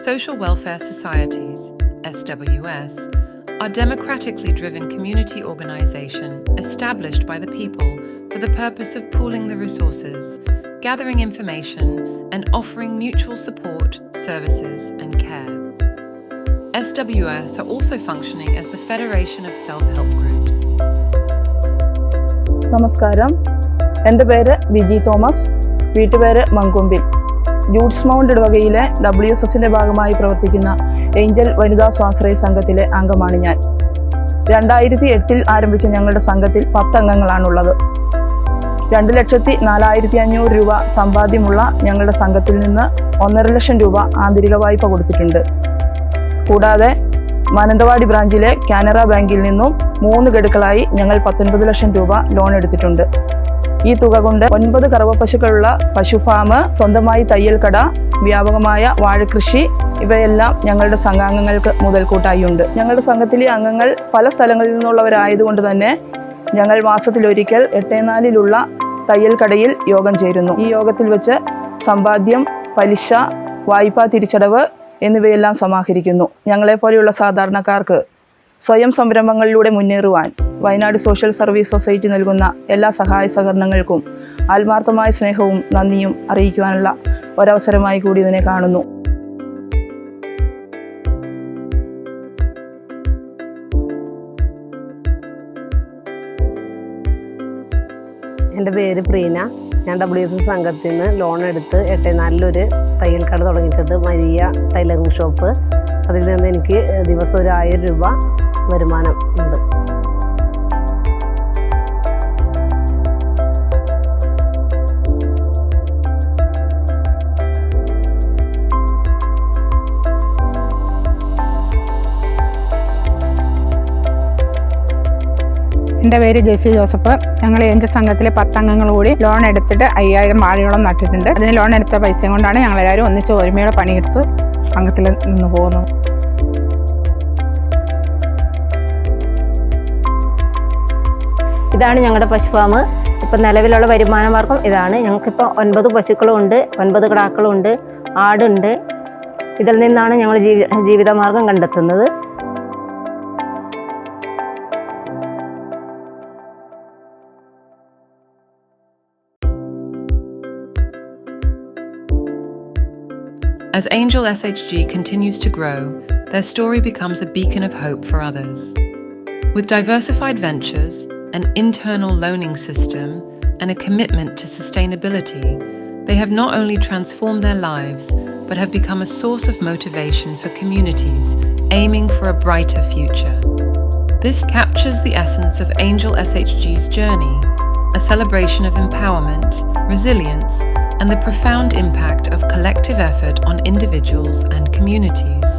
Social welfare societies, SWS, are democratically driven community organisation established by the people for the purpose of pooling the resources, gathering information and offering mutual support, services and care. SWS are also functioning as the Federation of Self-Help Groups. നമസ്കാരം, എൻ്റെ പേര് Viji Thomas, വീട്ടുപേര് മങ്കൊമ്പിൽ. Jude's mount ഇടവകയിലെ WSSൻ്റെ ഭാഗമായി പ്രവർത്തിക്കുന്ന Angel വനിതാ സ്വാശ്രയ സംഘത്തിലെ അംഗമാണ് ഞാൻ. 2008 ആരംഭിച്ച ഞങ്ങളുടെ സംഘത്തിൽ 10 അംഗങ്ങളാണുള്ളത്. 2,04,500 രൂപ സമ്പാദ്യമുള്ള ഞങ്ങളുടെ സംഘത്തിൽ നിന്ന് 1.5 ലക്ഷം രൂപ ആന്തരിക വായ്പ കൊടുത്തിട്ടുണ്ട്. കൂടാതെ മാനന്തവാടി ബ്രാഞ്ചിലെ കാനറ ബാങ്കിൽ നിന്നും 3 ഗഡുക്കളായി ഞങ്ങൾ 19 ലക്ഷം രൂപ ലോൺ എടുത്തിട്ടുണ്ട്. ഈ തുക കൊണ്ട് 9 കറവ പശുക്കളുള്ള പശു ഫാം, സ്വന്തമായി തയ്യൽ കട, വ്യാപകമായ വാഴകൃഷി ഇവയെല്ലാം ഞങ്ങളുടെ സംഘാംഗങ്ങൾക്ക് മുതൽക്കൂട്ടായി ഉണ്ട്. ഞങ്ങളുടെ സംഘത്തിലെ അംഗങ്ങൾ പല സ്ഥലങ്ങളിൽ നിന്നുള്ളവരായതുകൊണ്ട് തന്നെ ഞങ്ങൾ മാസത്തിലൊരിക്കൽ 8-4 തയ്യൽ കടയിൽ യോഗം ചേരുന്നു. ഈ യോഗത്തിൽ വെച്ച് സമ്പാദ്യം, പലിശ, വായ്പാ തിരിച്ചടവ് എന്നിവയെല്ലാം സമാഹരിക്കുന്നു. ഞങ്ങളെപ്പോലെയുള്ള സാധാരണക്കാർക്ക് സ്വയം സംരംഭങ്ങളിലൂടെ മുന്നേറുവാൻ വയനാട് സോഷ്യൽ സർവീസ് സൊസൈറ്റി നൽകുന്ന എല്ലാ സഹായ സഹകരണങ്ങൾക്കും ആത്മാർത്ഥമായ സ്നേഹവും നന്ദിയും അറിയിക്കുവാനുള്ള ഒരവസരമായി കൂടി ഇതിനെ കാണുന്നു. എൻ്റെ പേര് പ്രീന. ഞാൻ WSS സംഘത്തിൽ നിന്ന് ലോൺ എടുത്ത് 8-4 തയ്യൽ കട തുടങ്ങിയിട്ടുണ്ട്, മരിയ ടൈലറിംഗ് ഷോപ്പ്. അതിൽ നിന്ന് എനിക്ക് ദിവസം 1,000 രൂപ വരുമാനം ഉണ്ട്. എൻ്റെ പേര് ജെസി ജോസഫ്. ഞങ്ങൾ ഏഞ്ചൽ സംഘത്തിലെ 10 അംഗങ്ങൾ കൂടി ലോൺ എടുത്തിട്ട് 5,000 വാഴയോളം നട്ടിട്ടുണ്ട്. അതിന് ലോൺ എടുത്ത പൈസ കൊണ്ടാണ് ഞങ്ങളെല്ലാവരും ഒന്നിച്ച് ഒരുമയോടെ പണിയെടുത്ത് സംഘത്തിൽ നിന്ന് പോകുന്നത്. ഇതാണ് ഞങ്ങളുടെ പശു ഫാം. ഇപ്പം നിലവിലുള്ള വരുമാന മാർഗം ഇതാണ്. ഞങ്ങൾക്കിപ്പോൾ 9 പശുക്കളും ഉണ്ട്, 9 കിടാക്കളും ഉണ്ട്, ആടുണ്ട്. ഇതിൽ നിന്നാണ് ഞങ്ങൾ ജീവിതമാർഗം കണ്ടെത്തുന്നത്. As Angel SHG continues to grow, their story becomes a beacon of hope for others. With diversified ventures, an internal loaning system, and a commitment to sustainability, they have not only transformed their lives, but have become a source of motivation for communities aiming for a brighter future. This captures the essence of Angel SHG's journey, a celebration of empowerment, resilience, and the profound impact of collective effort on individuals and communities.